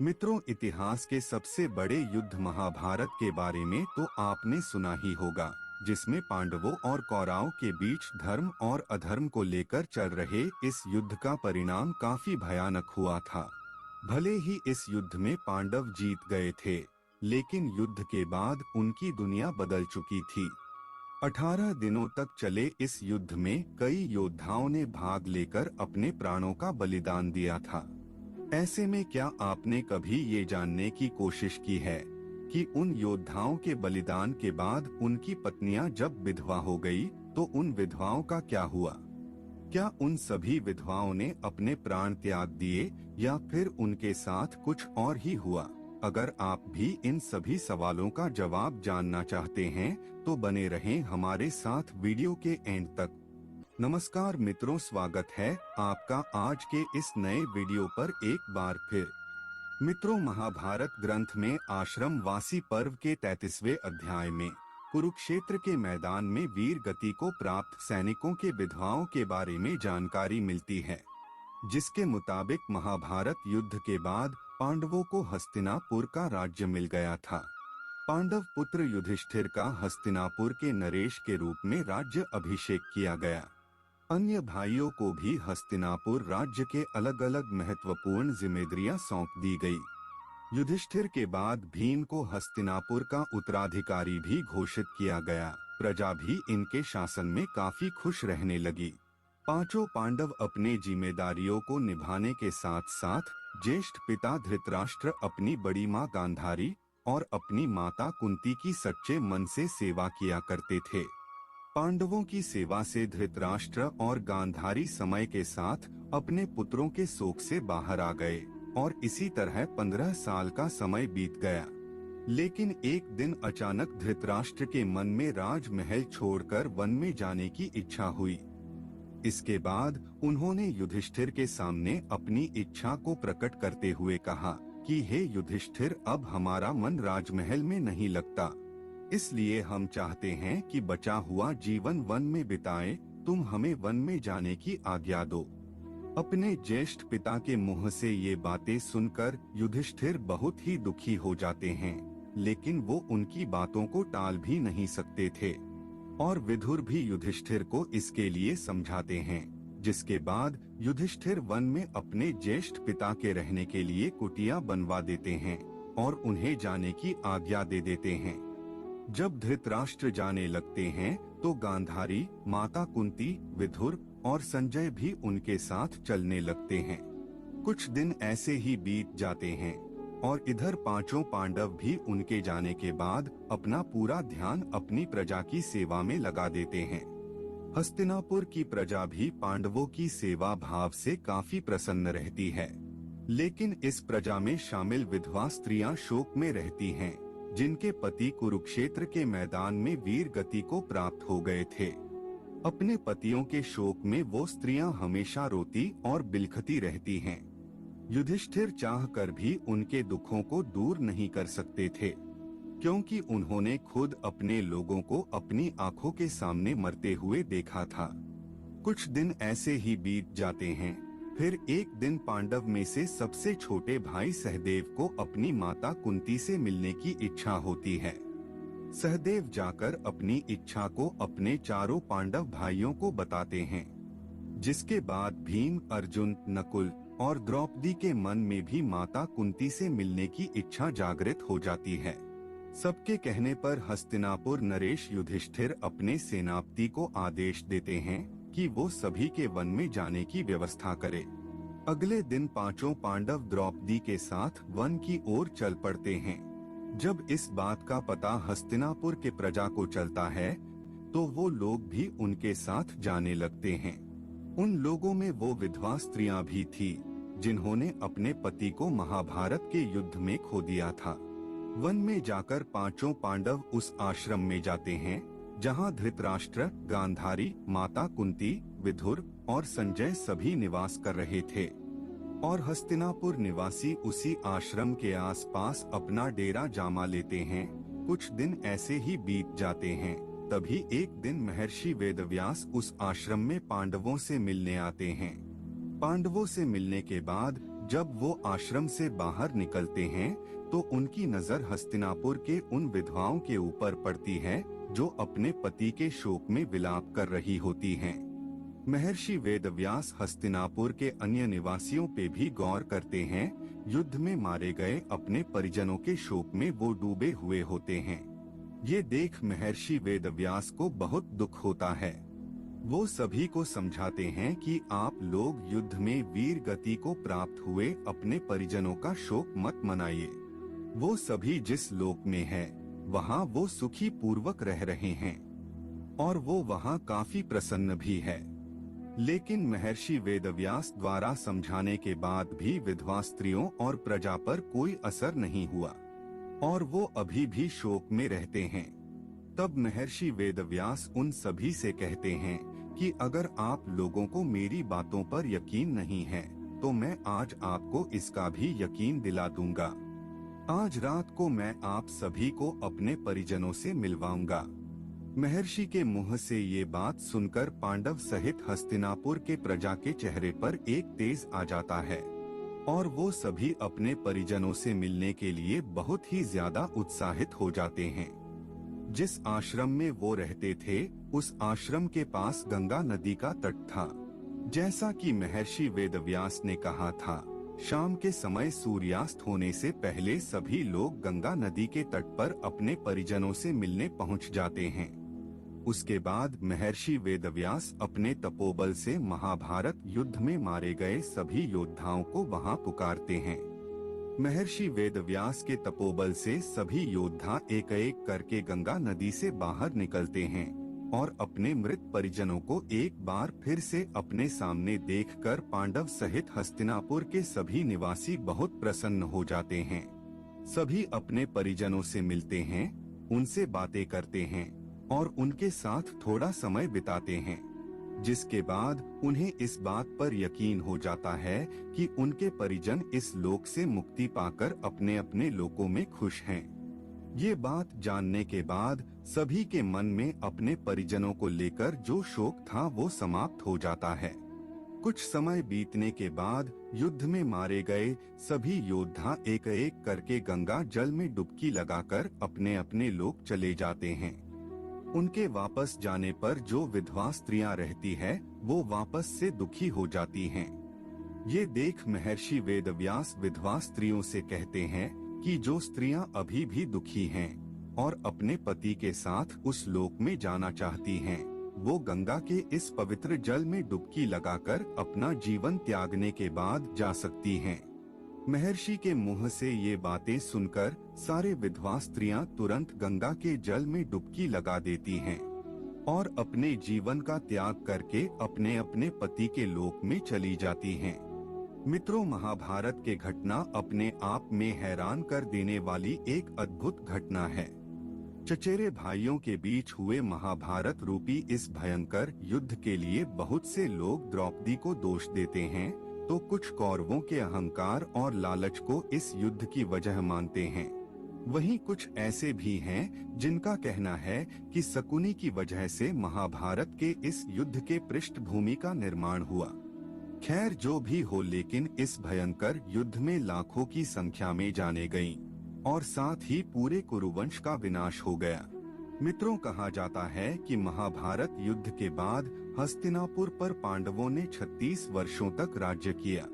मित्रों, इतिहास के सबसे बड़े युद्ध महाभारत के बारे में तो आपने सुना ही होगा, जिसमें पांडवों और कौरवों के बीच धर्म और अधर्म को लेकर चल रहे इस युद्ध का परिणाम काफी भयानक हुआ था। भले ही इस युद्ध में पांडव जीत गए थे, लेकिन युद्ध के बाद उनकी दुनिया बदल चुकी थी। 18 दिनों तक चले इस युद्ध में कई योद्धाओं ने भाग लेकर अपने प्राणों का बलिदान दिया था। ऐसे में क्या आपने कभी ये जानने की कोशिश की है कि उन योद्धाओं के बलिदान के बाद उनकी पत्नियां जब विधवा हो गई तो उन विधवाओं का क्या हुआ? क्या उन सभी विधवाओं ने अपने प्राण त्याग दिए या फिर उनके साथ कुछ और ही हुआ? अगर आप भी इन सभी सवालों का जवाब जानना चाहते हैं तो बने रहें हमारे साथ वीडियो के एंड तक। नमस्कार मित्रों, स्वागत है आपका आज के इस नए वीडियो पर एक बार फिर। मित्रों, महाभारत ग्रंथ में आश्रम वासी पर्व के 33वें अध्याय में कुरुक्षेत्र के मैदान में वीर गति को प्राप्त सैनिकों के विधवाओं के बारे में जानकारी मिलती है, जिसके मुताबिक महाभारत युद्ध के बाद पांडवों को हस्तिनापुर का राज्य मिल गया था। पांडव पुत्र युधिष्ठिर का हस्तिनापुर के नरेश के रूप में राज्य अभिषेक किया गया। अन्य भाइयों को भी हस्तिनापुर राज्य के अलग अलग महत्वपूर्ण जिम्मेदारियां सौंप दी गई। युधिष्ठिर के बाद भीम को हस्तिनापुर का उत्तराधिकारी भी घोषित किया गया। प्रजा भी इनके शासन में काफी खुश रहने लगी। पांचों पांडव अपने जिम्मेदारियों को निभाने के साथ साथ ज्येष्ठ पिता धृतराष्ट्र, अपनी बड़ी मां गांधारी और अपनी माता कुंती की सच्चे मन से सेवा किया करते थे। पांडवों की सेवा से धृतराष्ट्र और गांधारी समय के साथ अपने पुत्रों के शोक से बाहर आ गए और इसी तरह 15 साल का समय बीत गया। लेकिन एक दिन अचानक धृतराष्ट्र के मन में राजमहल छोड़कर वन में जाने की इच्छा हुई। इसके बाद उन्होंने युधिष्ठिर के सामने अपनी इच्छा को प्रकट करते हुए कहा कि हे युधिष्ठिर, अब हमारा मन राजमहल में नहीं लगता, इसलिए हम चाहते हैं कि बचा हुआ जीवन वन में बिताएं। तुम हमें वन में जाने की आज्ञा दो। अपने ज्येष्ठ पिता के मुंह से ये बातें सुनकर युधिष्ठिर बहुत ही दुखी हो जाते हैं, लेकिन वो उनकी बातों को टाल भी नहीं सकते थे और विदुर भी युधिष्ठिर को इसके लिए समझाते हैं। जिसके बाद युधिष्ठिर वन में अपने ज्येष्ठ पिता के रहने के लिए कुटिया बनवा देते हैं और उन्हें जाने की आज्ञा दे देते हैं। जब धृतराष्ट्र जाने लगते हैं तो गांधारी, माता कुंती, विदुर और संजय भी उनके साथ चलने लगते हैं। कुछ दिन ऐसे ही बीत जाते हैं और इधर पांचों पांडव भी उनके जाने के बाद अपना पूरा ध्यान अपनी प्रजा की सेवा में लगा देते हैं। हस्तिनापुर की प्रजा भी पांडवों की सेवा भाव से काफी प्रसन्न रहती है, लेकिन इस प्रजा में शामिल विधवा स्त्रियां शोक में रहती हैं, जिनके पति कुरुक्षेत्र के मैदान में वीर गति को प्राप्त हो गए थे। अपने पतियों के शोक में वो स्त्रियां हमेशा रोती और बिलखती रहती हैं। युधिष्ठिर चाहकर भी उनके दुखों को दूर नहीं कर सकते थे, क्योंकि उन्होंने खुद अपने लोगों को अपनी आंखों के सामने मरते हुए देखा था। कुछ दिन ऐसे ही बीत जाते हैं। फिर एक दिन पांडव में से सबसे छोटे भाई सहदेव को अपनी माता कुंती से मिलने की इच्छा होती है। सहदेव जाकर अपनी इच्छा को अपने चारों पांडव भाइयों को बताते हैं, जिसके बाद भीम, अर्जुन, नकुल और द्रौपदी के मन में भी माता कुंती से मिलने की इच्छा जागृत हो जाती है। सबके कहने पर हस्तिनापुर नरेश युधिष्ठिर अपने सेनापति को आदेश देते हैं कि वो सभी के वन में जाने की व्यवस्था करे। अगले दिन पांचों पांडव द्रौपदी के साथ वन की ओर चल पड़ते हैं। जब इस बात का पता हस्तिनापुर के प्रजा को चलता है तो वो लोग भी उनके साथ जाने लगते हैं। उन लोगों में वो विधवा स्त्रियां भी थी जिन्होंने अपने पति को महाभारत के युद्ध में खो दिया था। वन में जाकर पांचों पांडव उस आश्रम में जाते हैं जहां धृतराष्ट्र, गांधारी, माता कुंती, विदुर और संजय सभी निवास कर रहे थे और हस्तिनापुर निवासी उसी आश्रम के आसपास अपना डेरा जमा लेते हैं। कुछ दिन ऐसे ही बीत जाते हैं। तभी एक दिन महर्षि वेदव्यास उस आश्रम में पांडवों से मिलने आते हैं। पांडवों से मिलने के बाद जब वो आश्रम से बाहर निकलते हैं तो उनकी नजर हस्तिनापुर के उन विधवाओं के ऊपर पड़ती है जो अपने पति के शोक में विलाप कर रही होती हैं। महर्षि वेदव्यास हस्तिनापुर के अन्य निवासियों पे भी गौर करते हैं। युद्ध में मारे गए अपने परिजनों के शोक में वो डूबे हुए होते हैं। ये देख महर्षि वेदव्यास को बहुत दुख होता है। वो सभी को समझाते हैं कि आप लोग युद्ध में वीर गति को प्राप्त हुए अपने परिजनों का शोक मत मनाइए। वो सभी जिस लोक में है वहाँ वो सुखी पूर्वक रह रहे हैं और वो वहाँ काफी प्रसन्न भी है। लेकिन महर्षि वेदव्यास द्वारा समझाने के बाद भी विधवा स्त्रियों और प्रजा पर कोई असर नहीं हुआ और वो अभी भी शोक में रहते हैं। तब महर्षि वेदव्यास उन सभी से कहते हैं कि अगर आप लोगों को मेरी बातों पर यकीन नहीं है तो मैं आज आपको इसका भी यकीन दिला दूंगा। आज रात को मैं आप सभी को अपने परिजनों से मिलवाऊंगा। महर्षि के मुंह से ये बात सुनकर पांडव सहित हस्तिनापुर के प्रजा के चेहरे पर एक तेज आ जाता है और वो सभी अपने परिजनों से मिलने के लिए बहुत ही ज्यादा उत्साहित हो जाते हैं। जिस आश्रम में वो रहते थे उस आश्रम के पास गंगा नदी का तट था। जैसा कि महर्षि वेदव्यास ने कहा था, शाम के समय सूर्यास्त होने से पहले सभी लोग गंगा नदी के तट पर अपने परिजनों से मिलने पहुंच जाते हैं। उसके बाद महर्षि वेदव्यास अपने तपोबल से महाभारत युद्ध में मारे गए सभी योद्धाओं को वहां पुकारते हैं। महर्षि वेदव्यास के तपोबल से सभी योद्धा एक एक करके गंगा नदी से बाहर निकलते हैं और अपने मृत परिजनों को एक बार फिर से अपने सामने देखकर पांडव सहित हस्तिनापुर के सभी निवासी बहुत प्रसन्न हो जाते हैं। सभी अपने परिजनों से मिलते हैं, उनसे बातें करते हैं और उनके साथ थोड़ा समय बिताते हैं, जिसके बाद उन्हें इस बात पर यकीन हो जाता है कि उनके परिजन इस लोक से मुक्ति पाकर अपने अपने लोकों में खुश हैं। ये बात जानने के बाद सभी के मन में अपने परिजनों को लेकर जो शोक था वो समाप्त हो जाता है। कुछ समय बीतने के बाद युद्ध में मारे गए सभी योद्धा एक एक करके गंगा जल में डुबकी लगाकर अपने अपने लोक चले जाते हैं। उनके वापस जाने पर जो विधवा स्त्रियां रहती है वो वापस से दुखी हो जाती हैं। ये देख महर्षि वेदव्यास विधवा स्त्रियों से कहते हैं कि जो स्त्रियां अभी भी दुखी हैं और अपने पति के साथ उस लोक में जाना चाहती हैं, वो गंगा के इस पवित्र जल में डुबकी लगाकर अपना जीवन त्यागने के बाद जा सकती हैं। महर्षि के मुंह से ये बातें सुनकर सारे विधवा स्त्रियां तुरंत गंगा के जल में डुबकी लगा देती हैं और अपने जीवन का त्याग करके अपने अपने पति के लोक में चली जाती हैं। मित्रों, महाभारत के घटना अपने आप में हैरान कर देने वाली एक अद्भुत घटना है। चचेरे भाइयों के बीच हुए महाभारत रूपी इस भयंकर युद्ध के लिए बहुत से लोग द्रौपदी को दोष देते हैं तो कुछ कौरवों के अहंकार और लालच को इस युद्ध की वजह मानते हैं। वहीं कुछ ऐसे भी हैं जिनका कहना है कि शकुनी की वजह से महाभारत के इस युद्ध के पृष्ठभूमि का निर्माण हुआ। खैर जो भी हो, लेकिन इस भयंकर युद्ध में लाखों की संख्या में जाने गईं और साथ ही पूरे कुरुवंश का विनाश हो गया। मित्रों, कहा जाता है कि महाभारत युद्ध के बाद हस्तिनापुर पर पांडवों ने 36 वर्षों तक राज्य किया।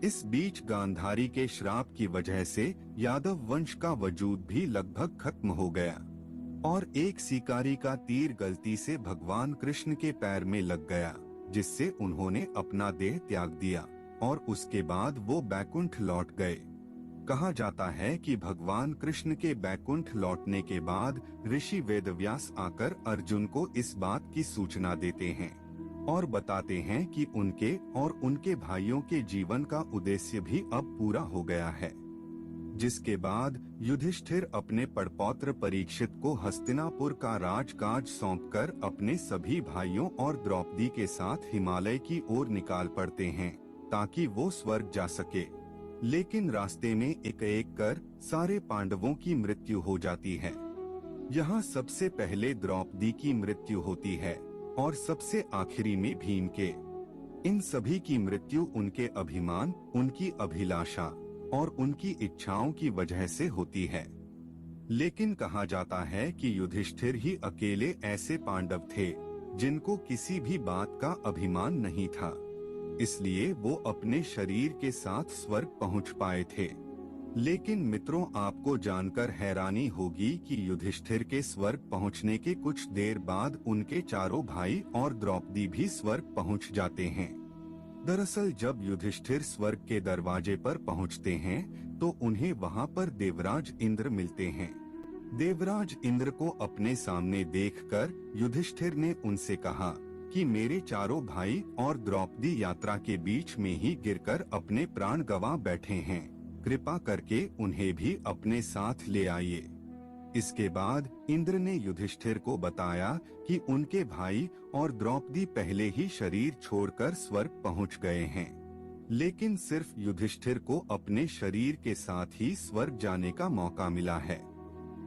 इस बीच गांधारी के श्राप की वजह से यादव वंश का वजूद भी लगभग खत्म हो गया और एक शिकारी का तीर गलती से भगवान कृष्ण के पैर में लग गया, जिससे उन्होंने अपना देह त्याग दिया और उसके बाद वो बैकुंठ लौट गए। कहा जाता है कि भगवान कृष्ण के बैकुंठ लौटने के बाद ऋषि वेदव्यास आकर अर्जुन को इस बात की सूचना देते हैं और बताते हैं कि उनके और उनके भाइयों के जीवन का उद्देश्य भी अब पूरा हो गया है। जिसके बाद युधिष्ठिर अपने पड़पौत्र परीक्षित को हस्तिनापुर का राजकाज सौंपकर अपने सभी भाइयों और द्रौपदी के साथ हिमालय की ओर निकाल पड़ते हैं ताकि वो स्वर्ग जा सके। लेकिन रास्ते में एक एक कर सारे पांडवों की मृत्यु हो जाती है। यहाँ सबसे पहले द्रौपदी की मृत्यु होती है और सबसे आखिरी में भीम के। इन सभी की मृत्यु उनके अभिमान, उनकी अभिलाषा और उनकी इच्छाओं की वजह से होती है। लेकिन कहा जाता है कि युधिष्ठिर ही अकेले ऐसे पांडव थे जिनको किसी भी बात का अभिमान नहीं था, इसलिए वो अपने शरीर के साथ स्वर्ग पहुंच पाए थे। लेकिन मित्रों, आपको जानकर हैरानी होगी कि युधिष्ठिर के स्वर्ग पहुंचने के कुछ देर बाद उनके चारों भाई और द्रौपदी भी स्वर्ग पहुंच जाते हैं। दरअसल जब युधिष्ठिर स्वर्ग के दरवाजे पर पहुंचते हैं तो उन्हें वहां पर देवराज इंद्र मिलते हैं। देवराज इंद्र को अपने सामने देखकर युधिष्ठिर ने उनसे कहा कि मेरे चारों भाई और द्रौपदी यात्रा के बीच में ही गिरकर अपने प्राण गंवा बैठे हैं, कृपा करके उन्हें भी अपने साथ ले आइए। इसके बाद इंद्र ने युधिष्ठिर को बताया कि उनके भाई और द्रौपदी पहले ही शरीर छोड़कर स्वर्ग पहुंच गए हैं, लेकिन सिर्फ युधिष्ठिर को अपने शरीर के साथ ही स्वर्ग जाने का मौका मिला है।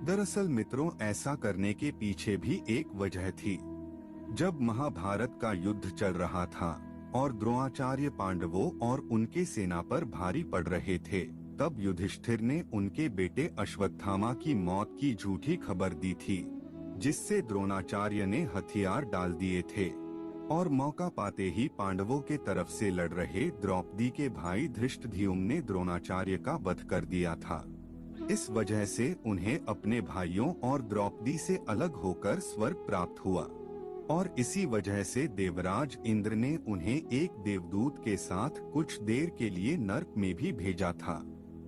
दरअसल मित्रों, ऐसा करने के पीछे भी एक वजह थी। जब महाभारत का युद्ध चल रहा था और द्रोणाचार्य पांडवों और उनके सेना पर भारी पड़ रहे थे, तब युधिष्ठिर ने उनके बेटे अश्वत्थामा की मौत की झूठी खबर दी थी, जिससे द्रोणाचार्य ने हथियार डाल दिए थे और मौका पाते ही पांडवों के तरफ से लड़ रहे द्रौपदी के भाई धृष्टद्युम्न ने द्रोणाचार्य का वध कर दिया था। इस वजह से उन्हें अपने भाइयों और द्रौपदी से अलग होकर स्वर्ग प्राप्त हुआ और इसी वजह से देवराज इंद्र ने उन्हें एक देवदूत के साथ कुछ देर के लिए नर्क में भी भेजा था,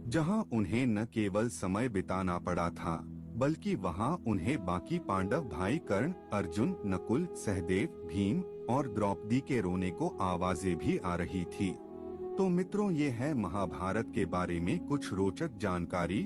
जहां उन्हें न केवल समय बिताना पड़ा था बल्कि वहां उन्हें बाकी पांडव भाई कर्ण, अर्जुन, नकुल, सहदेव, भीम और द्रौपदी के रोने को आवाजें भी आ रही थी। तो मित्रों, ये है महाभारत के बारे में कुछ रोचक जानकारी।